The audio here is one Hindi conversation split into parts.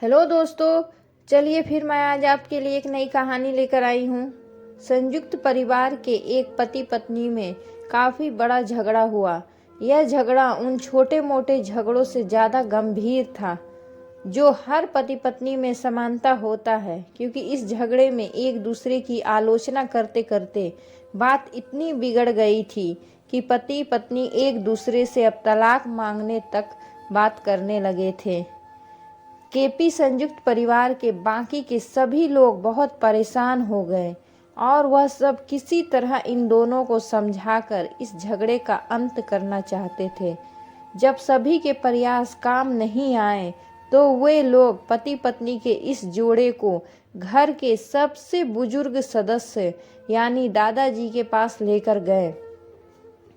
हेलो दोस्तों, चलिए फिर मैं आज आपके लिए एक नई कहानी लेकर आई हूँ। संयुक्त परिवार के एक पति पत्नी में काफी बड़ा झगड़ा हुआ। यह झगड़ा उन छोटे मोटे झगड़ों से ज्यादा गंभीर था जो हर पति पत्नी में समानता होता है, क्योंकि इस झगड़े में एक दूसरे की आलोचना करते करते बात इतनी बिगड़ गई थी कि पति पत्नी एक दूसरे से अब तलाक मांगने तक बात करने लगे थे। केपी संयुक्त परिवार के बाकी के सभी लोग बहुत परेशान हो गए और वह सब किसी तरह इन दोनों को समझाकर इस झगड़े का अंत करना चाहते थे। जब सभी के प्रयास काम नहीं आए तो वे लोग पति पत्नी के इस जोड़े को घर के सबसे बुजुर्ग सदस्य यानी दादाजी के पास लेकर गए।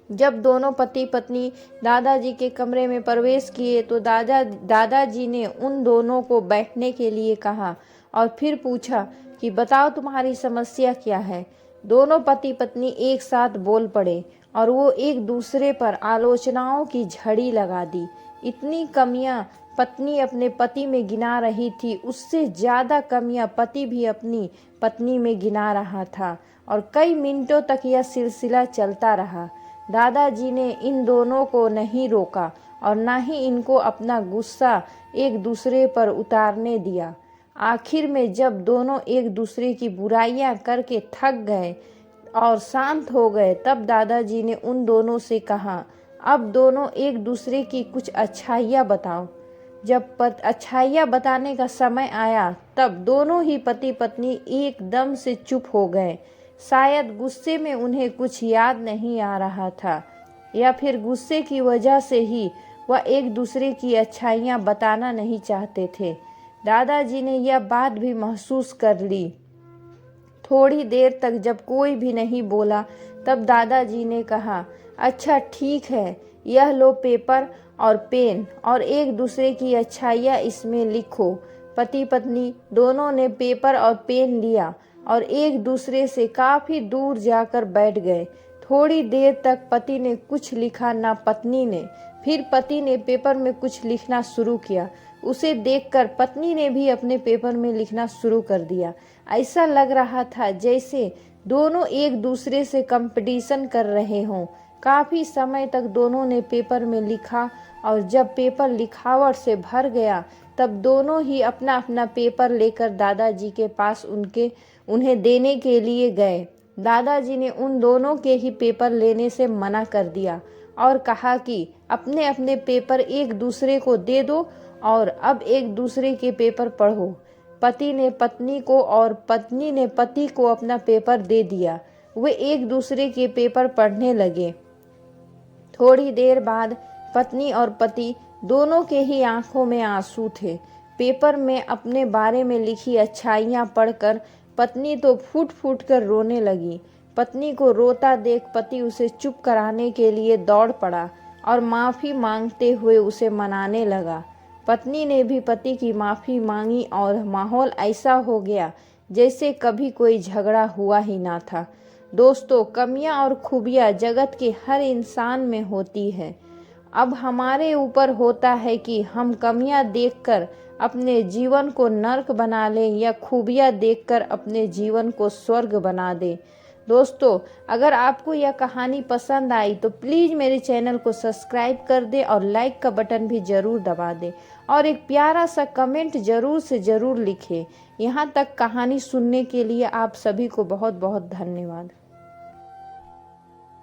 जब दोनों पति पत्नी दादाजी के कमरे में प्रवेश किए तो दादाजी ने उन दोनों को बैठने के लिए कहा और फिर पूछा कि बताओ तुम्हारी समस्या क्या है। दोनों पति पत्नी एक साथ बोल पड़े और वो एक दूसरे पर आलोचनाओं की झड़ी लगा दी। इतनी कमियां पत्नी अपने पति में गिना रही थी, उससे ज्यादा कमियां पति भी अपनी पत्नी में गिना रहा था और कई मिनटों तक यह सिलसिला चलता रहा। दादाजी ने इन दोनों को नहीं रोका और न ही इनको अपना गुस्सा एक दूसरे पर उतारने दिया। आखिर में जब दोनों एक दूसरे की बुराइयां करके थक गए और शांत हो गए, तब दादाजी ने उन दोनों से कहा, अब दोनों एक दूसरे की कुछ अच्छाइयाँ बताओ। जब अच्छाइयाँ बताने का समय आया तब दोनों ही पति पत्नी एकदम से चुप हो गए। शायद गुस्से में उन्हें कुछ याद नहीं आ रहा था या फिर गुस्से की वजह से ही वह एक दूसरे की अच्छाइयाँ बताना नहीं चाहते थे। दादाजी ने यह बात भी महसूस कर ली। थोड़ी देर तक जब कोई भी नहीं बोला तब दादाजी ने कहा, अच्छा ठीक है, यह लो पेपर और पेन और एक दूसरे की अच्छाइयाँ इसमें लिखो। पति पत्नी दोनों ने पेपर और पेन लिया और एक दूसरे से काफी दूर जाकर बैठ गए। थोड़ी देर तक पति ने कुछ लिखा ना पत्नी ने। फिर पति ने पेपर में कुछ लिखना शुरू किया। उसे देखकर पत्नी ने भी अपने पेपर में लिखना शुरू कर दिया। ऐसा लग रहा था जैसे दोनों एक दूसरे से कंपटीशन कर रहे हों। काफी समय तक दोनों ने पेपर में लिखा और जब पेपर लिखावट से भर गया तब दोनों ही अपना अपना पेपर लेकर दादाजी के पास उन्हें देने के लिए गए। दादाजी ने उन दोनों के ही पेपर लेने से मना कर दिया और कहा कि अपने अपने पेपर एक दूसरे को दे दो और अब एक दूसरे के पेपर पढ़ो। पति ने पत्नी को और पत्नी ने पति को अपना पेपर दे दिया। वे एक दूसरे के पेपर पढ़ने लगे। थोड़ी देर बाद पत्नी और पति दोनों के ही आंखों में आंसू थे। पेपर में अपने बारे में लिखी अच्छाइयाँ पढ़कर पत्नी तो फूट फूट कर रोने लगी। पत्नी को रोता देख पति उसे चुप कराने के लिए दौड़ पड़ा और माफ़ी मांगते हुए उसे मनाने लगा। पत्नी ने भी पति की माफ़ी मांगी और माहौल ऐसा हो गया जैसे कभी कोई झगड़ा हुआ ही ना था। दोस्तों, कमियां और खूबियां जगत के हर इंसान में होती है। अब हमारे ऊपर होता है कि हम कमियां देखकर अपने जीवन को नर्क बना लें या खूबियां देखकर अपने जीवन को स्वर्ग बना दें। दोस्तों, अगर आपको यह कहानी पसंद आई तो प्लीज़ मेरे चैनल को सब्सक्राइब कर दें और लाइक का बटन भी ज़रूर दबा दें और एक प्यारा सा कमेंट ज़रूर से ज़रूर लिखें। यहाँ तक कहानी सुनने के लिए आप सभी को बहुत बहुत धन्यवाद।